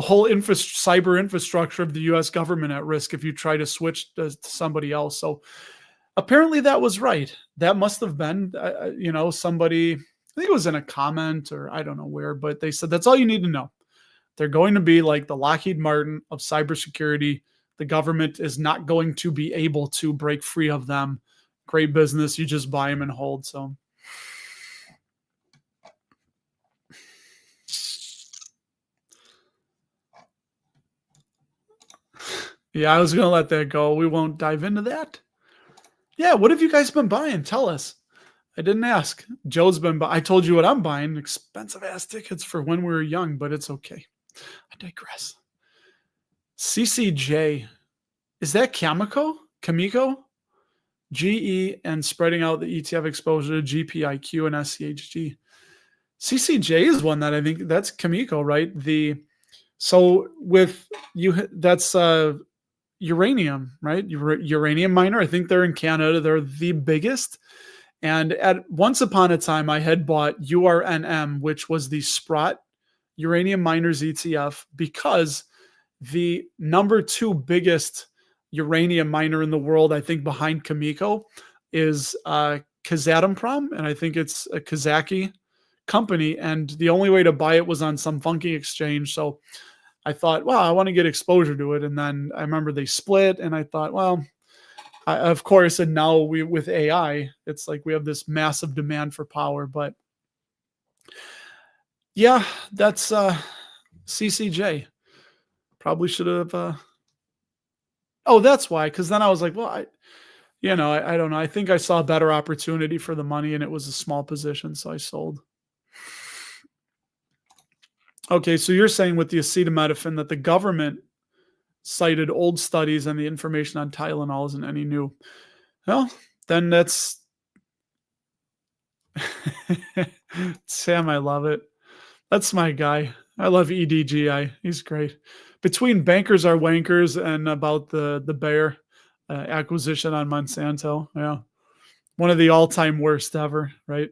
cyber infrastructure of the US government at risk if you try to switch to somebody else. So apparently that was right. That must have been, somebody, I think it was in a comment or I don't know where, but they said that's all you need to know. They're going to be like the Lockheed Martin of cybersecurity. The government is not going to be able to break free of them. Great business. You just buy them and hold. So, yeah, I was going to let that go. We won't dive into that. Yeah, what have you guys been buying? Tell us. I didn't ask. Joe's been I told you what I'm buying. Expensive ass tickets for when we were young, but it's okay. I digress. CCJ. Is that Cameco? GE and spreading out the ETF exposure to GPIQ and SCHG. CCJ is one that I think that's Cameco, right? So with you, that's uranium, right? Uranium miner. I think they're in Canada. They're the biggest. And once upon a time, I had bought URNM, which was the Sprott Uranium Miners ETF, because the number 2 biggest uranium miner in the world, I think behind Cameco, is Kazatomprom, and I think it's a Kazaki company. And the only way to buy it was on some funky exchange. So I thought, well, I want to get exposure to it. And then I remember they split, and I thought, well, of course, and now with AI, it's like we have this massive demand for power. But yeah, that's CCJ. Probably should have. Oh, that's why. Because then I was like, well, I don't know. I think I saw a better opportunity for the money, and it was a small position, so I sold. Okay, so you're saying with the acetaminophen that the government cited old studies and the information on Tylenol isn't any new. Well, then that's Sam. I love it. That's my guy. I love EDGI. He's great. Between bankers are wankers and about the Bayer acquisition on Monsanto. Yeah. One of the all-time worst ever, right?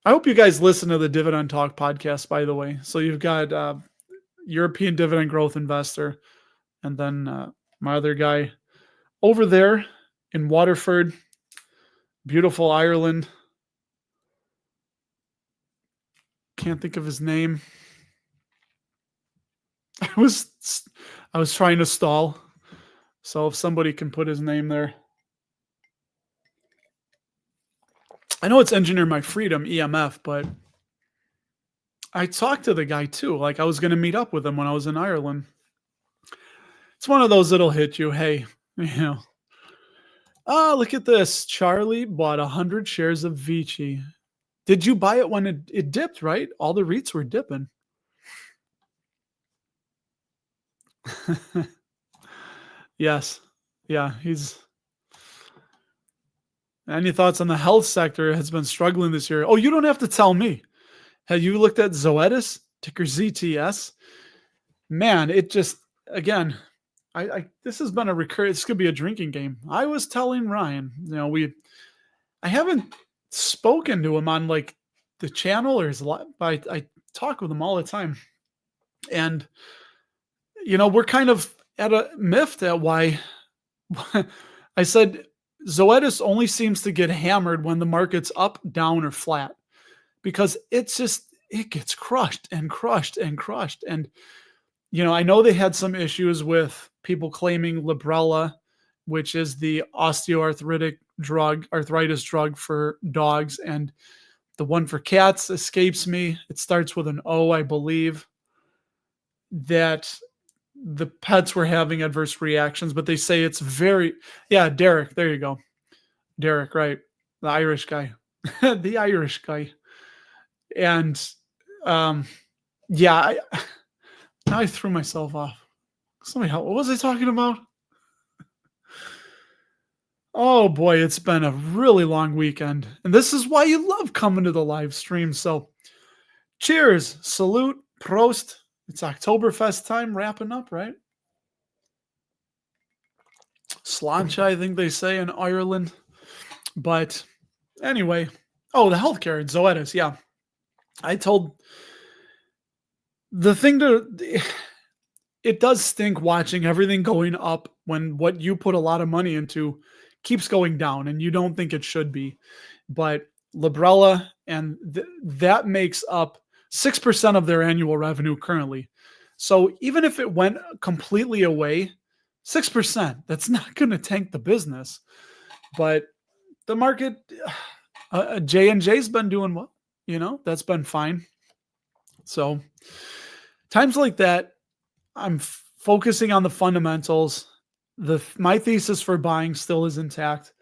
I hope you guys listen to the Dividend Talk podcast, by the way. So you've got European Dividend Growth Investor, and then my other guy over there in Waterford, beautiful Ireland. Can't think of his name. I was trying to stall. So if somebody can put his name there. I know it's Engineer My Freedom, EMF, but I talked to the guy too. Like I was going to meet up with him when I was in Ireland. It's one of those that'll hit you. Hey, look at this. Charlie bought 100 shares of Vici. Did you buy it when it dipped, right? All the REITs were dipping. Yes. Yeah, any thoughts on the health sector has been struggling this year? Oh, you don't have to tell me. Have you looked at Zoetis, ticker ZTS? Man, it just, again, I this has been a recurring, this could be a drinking game. I was telling Ryan, I haven't spoken to him on like the channel or his live, but I talk with him all the time. And, we're kind of at a miffed at why I said Zoetis only seems to get hammered when the market's up, down, or flat because it gets crushed and crushed and crushed. And, I know they had some issues with people claiming Librela, which is the osteoarthritis drug for dogs. And the one for cats escapes me. It starts with an O, I believe, that the pets were having adverse reactions, but they say it's Derek, there you go. Derek, right. The Irish guy, the Irish guy. And, now I threw myself off. Somebody help. What was I talking about? Oh boy, it's been a really long weekend. And this is why you love coming to the live stream. So cheers, salute, prost. It's Oktoberfest time wrapping up, right? Sláinte, I think they say in Ireland. But anyway, the healthcare in Zoetis, yeah. I told it does stink watching everything going up when what you put a lot of money into keeps going down and you don't think it should be. But Librela, and that makes up 6% of their annual revenue currently. So even if it went completely away, 6%, that's not going to tank the business. But the market, J&J's been doing well, that's been fine. So times like that, I'm focusing on the fundamentals. My thesis for buying still is intact.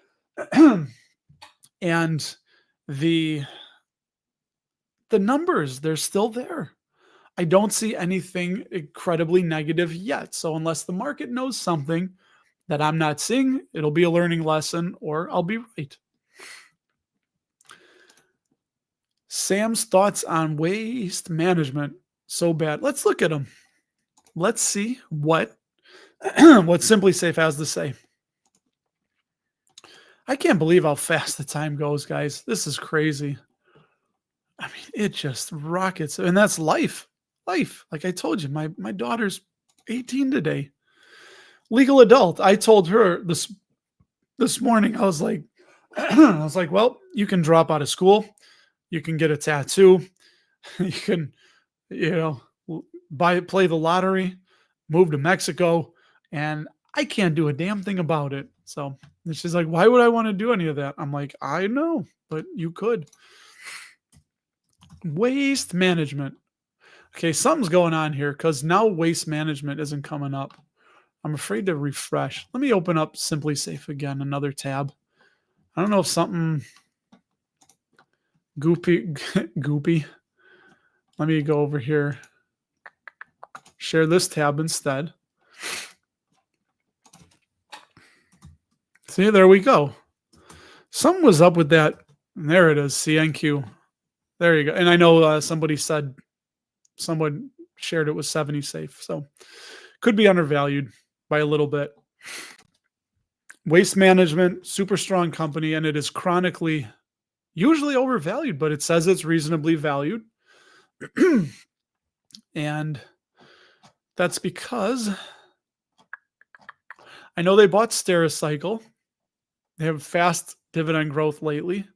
And the numbers, they're still there. I don't see anything incredibly negative yet. So unless the market knows something that I'm not seeing, it'll be a learning lesson or I'll be right. Sam's thoughts on waste management. So bad. Let's look at them. Let's see what Simply Safe has to say. I can't believe how fast the time goes, guys. This is crazy. I mean, it just rockets. And that's life. Like I told you, my daughter's 18 today. Legal adult. I told her this morning, I was like, well, you can drop out of school. You can get a tattoo. You can, play the lottery, move to Mexico, and I can't do a damn thing about it. So she's like, why would I want to do any of that? I'm like, I know, but you could. Waste management. Okay, something's going on here because now waste management isn't coming up. I'm afraid to refresh. Let me open up Simply Safe again, another tab. I don't know if something goopy. Let me go over here. Share this tab instead. See, there we go. Something was up with that. There it is, CNQ. There you go. And I know someone shared it was 70 safe. So could be undervalued by a little bit. Waste Management, super strong company, and it is chronically Usually overvalued, but it says it's reasonably valued. And that's because I know they bought Stericycle. They have fast dividend growth lately.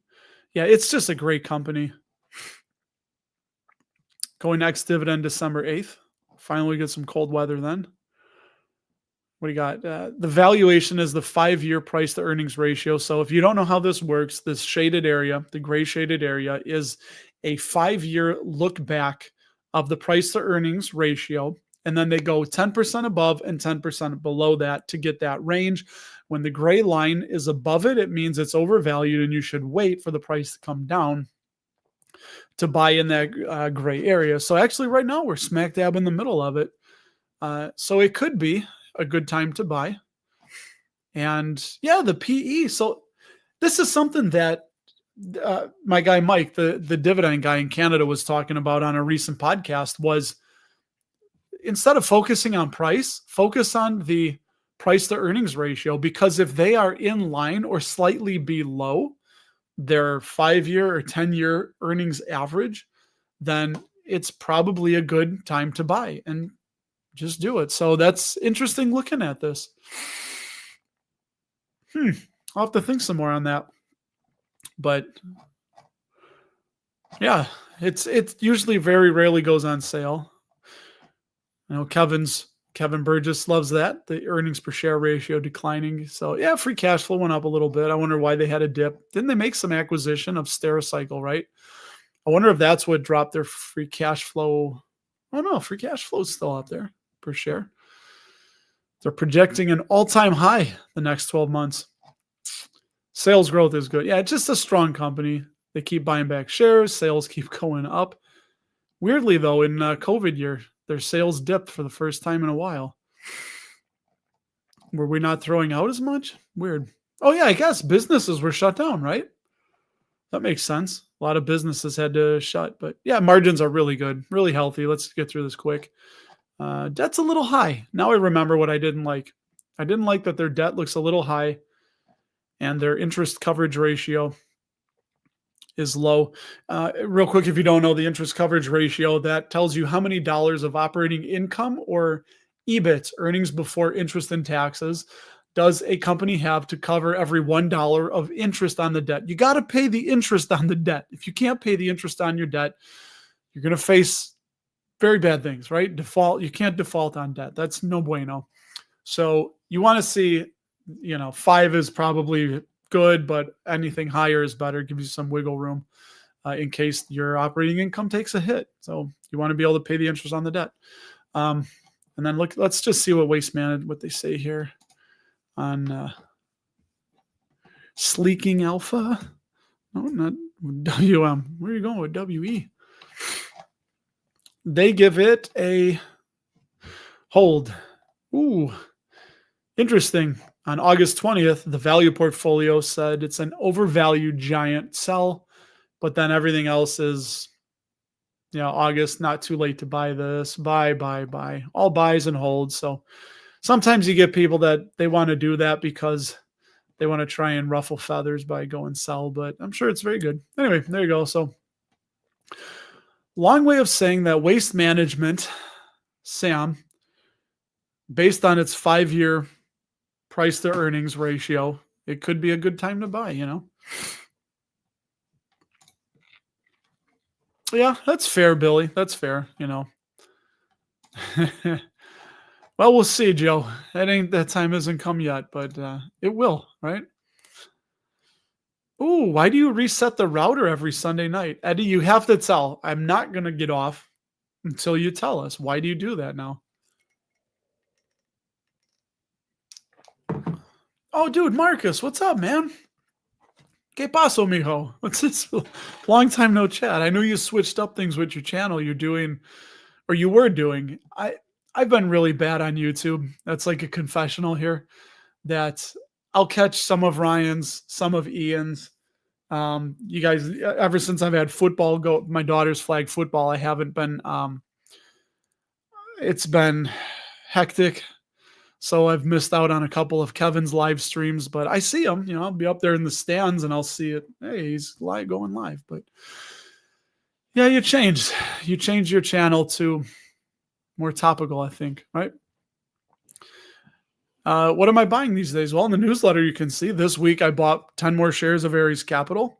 Yeah, it's just a great company. Going next dividend December 8th. Finally get some cold weather then. What do you got? The valuation is the 5-year price to earnings ratio. So if you don't know how this works, this shaded area, the gray shaded area, is a 5-year look back of the price to earnings ratio. And then they go 10% above and 10% below that to get that range. When the gray line is above it, it means it's overvalued and you should wait for the price to come down to buy in that gray area. So actually right now we're smack dab in the middle of it. So it could be a good time to buy. And yeah, the PE. So this is something that my guy Mike, the dividend guy in Canada, was talking about on a recent podcast. Was instead of focusing on price, focus on the price to earnings ratio, because if they are in line or slightly below their 5-year or 10-year earnings average, then it's probably a good time to buy and just do it. So that's interesting looking at this. I'll have to think some more on that. But yeah, it's usually very rarely goes on sale. I know Kevin Burgess loves that. The earnings per share ratio declining. So yeah, free cash flow went up a little bit. I wonder why they had a dip. Didn't they make some acquisition of Stericycle, right? I wonder if that's what dropped their free cash flow. Oh no, free cash flow is still out there per share. They're projecting an all-time high the next 12 months. Sales growth is good. Yeah, it's just a strong company. They keep buying back shares. Sales keep going up. Weirdly, though, in COVID year, their sales dipped for the first time in a while. Were we not throwing out as much? Weird. Oh, yeah, I guess businesses were shut down, right? That makes sense. A lot of businesses had to shut. But yeah, margins are really good, really healthy. Let's get through this quick. Debt's a little high. Now I remember what I didn't like. I didn't like that their debt looks a little high and their interest coverage ratio is low. Real quick, if you don't know the interest coverage ratio, that tells you how many dollars of operating income, or EBIT, earnings before interest and taxes, does a company have to cover every $1 of interest on the debt. You got to pay the interest on the debt. If you can't pay the interest on your debt, you're going to face very bad things, right? Default. You can't default on debt. That's no bueno. So you want to see, 5 is probably good, but anything higher is better. Gives you some wiggle room in case your operating income takes a hit. So you want to be able to pay the interest on the debt. And then let's just see what what they say here on Sleeking Alpha. No, not WM. Where are you going with WE? They give it a hold. Ooh, interesting. On August 20th, the value portfolio said it's an overvalued giant sell, but then everything else is, August, not too late to buy this, buy, all buys and holds. So sometimes you get people that they want to do that because they want to try and ruffle feathers by going sell, but I'm sure it's very good. Anyway, there you go. So long way of saying that Waste Management, SAM, based on its 5-year price to earnings ratio, it could be a good time to buy, Yeah, that's fair, Billy. That's fair, Well, we'll see, Joe. That time hasn't come yet, but it will, right? Ooh, why do you reset the router every Sunday night? Eddie, you have to tell. I'm not going to get off until you tell us. Why do you do that now? Oh, dude, Marcus, what's up, man? ¿Qué pasó, mijo? What's this? Long time no chat. I know you switched up things with your channel. You're doing, or you were doing. I've been really bad on YouTube. That's like a confessional here, that I'll catch some of Ryan's, some of Ian's. You guys, ever since I've had football my daughter's flag football, I haven't been, it's been hectic. So I've missed out on a couple of Kevin's live streams, but I see him. I'll be up there in the stands and I'll see it. Hey, he's going live. But yeah, you change your channel to more topical, I think, right? What am I buying these days? Well, in the newsletter, you can see this week I bought 10 more shares of Aries Capital,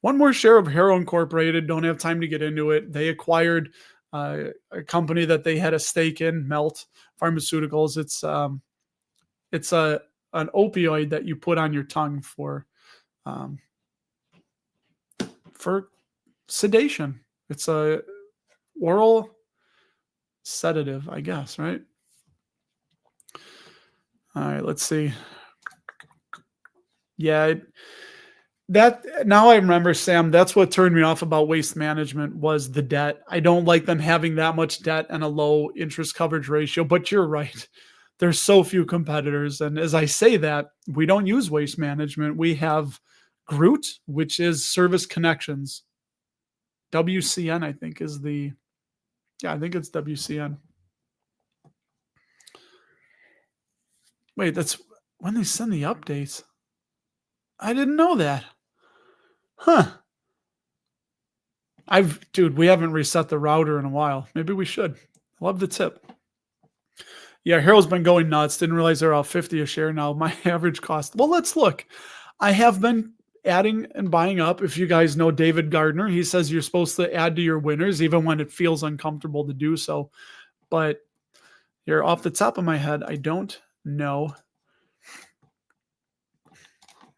one more share of Harrow Incorporated. Don't have time to get into it. They acquired a company that they had a stake in, Melt Pharmaceuticals. It's an opioid that you put on your tongue for sedation. It's a oral sedative, I guess, right? All right, let's see. Yeah, that now I remember, Sam, that's what turned me off about Waste Management was the debt. I don't like them having that much debt and a low interest coverage ratio, but you're right. There's so few competitors. And as I say that, we don't use Waste Management. We have Groot, which is Service Connections. WCN, I think, is I think it's WCN. Wait, that's when they send the updates. I didn't know that. Huh. Dude, we haven't reset the router in a while. Maybe we should. Love the tip. Yeah, Harrow's been going nuts. Didn't realize they're all 50 a share now. My average cost. Well, let's look. I have been adding and buying up. If you guys know David Gardner, he says you're supposed to add to your winners even when it feels uncomfortable to do so. But here, off the top of my head, I don't know.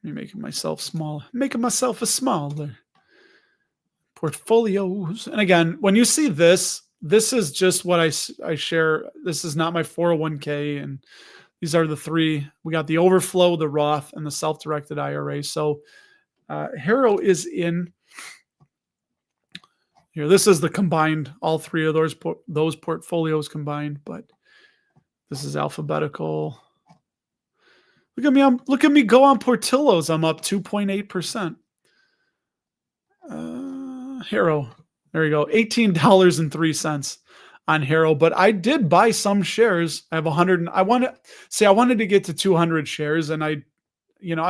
Me making myself small. Making myself a smaller. Portfolios. And again, when you see this is just what I share. This is not my 401k. And these are the three. We got the overflow, the Roth, and the self-directed IRA. So Harrow is in here. This is the combined, all three of those portfolios combined, but this is alphabetical. Look at me go on Portillo's. I'm up 2.8%. Harrow. There you go. $18.03 on Harrow. But I did buy some shares. I have 100. I wanted to get to 200 shares, and I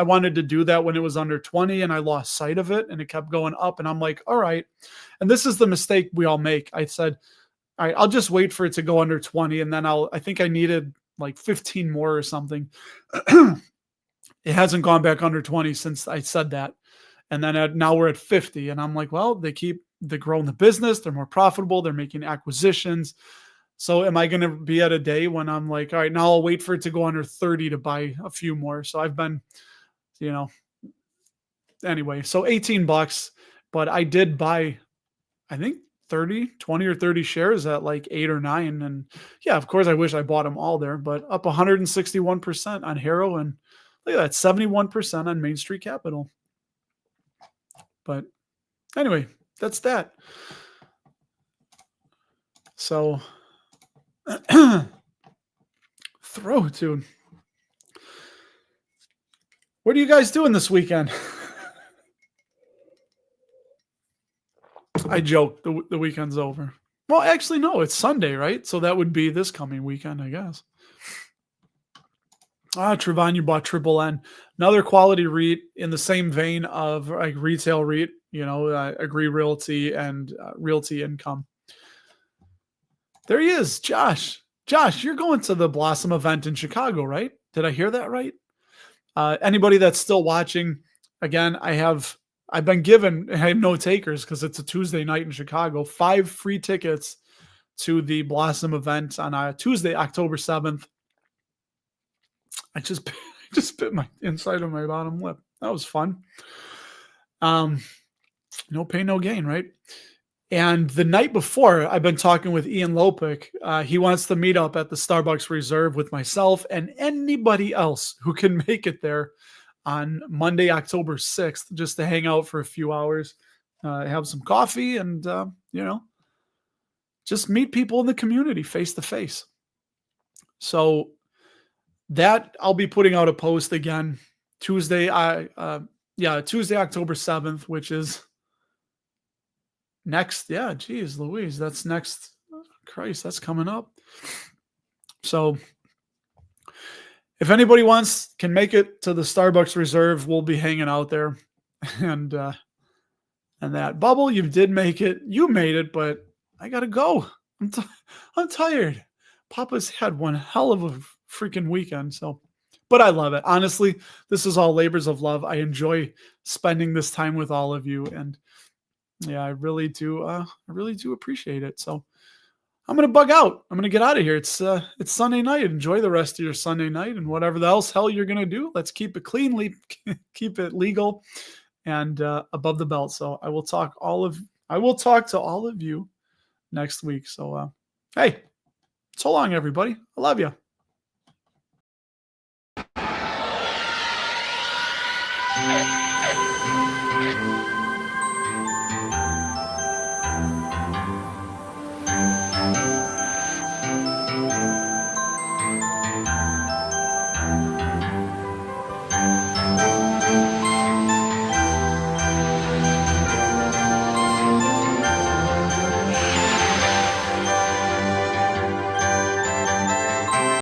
wanted to do that when it was under 20, and I lost sight of it, and it kept going up. And I'm like, all right. And this is the mistake we all make. I said, all right, I'll just wait for it to go under 20, and then I think I needed like 15 more or something. It hasn't gone back under 20 since I said that. And then now we're at 50. And I'm like, well, they're growing the business. They're more profitable. They're making acquisitions. So am I going to be at a day when I'm like, all right, now I'll wait for it to go under 30 to buy a few more. So I've been, anyway, so $18, but I did buy, I think 20 or 30 shares at like 8 or 9. And yeah, of course I wish I bought them all there, but up 161% on Harrow, and look at that, 71% on Main Street Capital. But anyway, that's that. So throw tune. What are you guys doing this weekend? I joke. The weekend's over. Well, actually, no, it's Sunday, right? So that would be this coming weekend, I guess. Trevon, you bought Triple N. Another quality REIT in the same vein of like retail REIT, Agree Realty and Realty Income. There he is, Josh. Josh, you're going to the Blossom event in Chicago, right? Did I hear that right? Anybody that's still watching, again, I've been given, I have no takers because it's a Tuesday night in Chicago, 5 free tickets to the Blossom event on Tuesday, October 7th. I just bit my inside of my bottom lip. That was fun. No pain, no gain, right? And the night before, I've been talking with Ian Lopik. He wants to meet up at the Starbucks Reserve with myself and anybody else who can make it there on Monday, October 6th, just to hang out for a few hours, have some coffee, and, just meet people in the community face to face. So that I'll be putting out a post again Tuesday. Tuesday, October 7th, which is next. Yeah, geez, Louise, that's next. Christ, that's coming up. So if anybody can make it to the Starbucks Reserve, we'll be hanging out there. And that Bubble, you did make it. You made it, but I gotta go. I'm tired. Papa's had one hell of a freaking weekend. So, but I love it. Honestly, this is all labors of love. I enjoy spending this time with all of you, and yeah, I really do. I really do appreciate it. So, I'm gonna bug out. I'm gonna get out of here. It's Sunday night. Enjoy the rest of your Sunday night and whatever else hell you're gonna do. Let's keep it clean, keep it legal, and above the belt. So I will talk to all of you next week. So hey, so long, everybody. I love you.